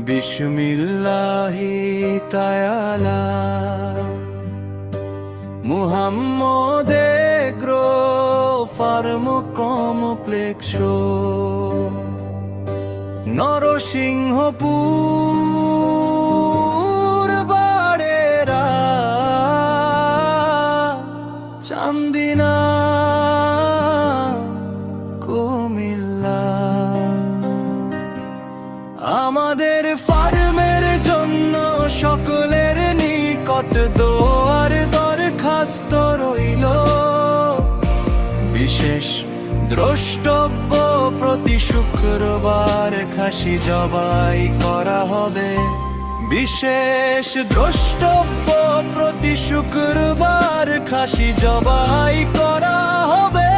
বিসমিল্লাহি তাআলা মুহাম্মদে grow farm complex Narsinghapur Barera Chandina Comilla. আমাদের ফার্মের জন্য সকলের নিকট দোয়ার দরখাস্ত রইল। বিশেষ দ্রষ্টব্য, প্রতি শুক্রবার খাসি জবাই করা হবে। বিশেষ দ্রষ্টব্য, প্রতি শুক্রবার খাসি জবাই করা হবে।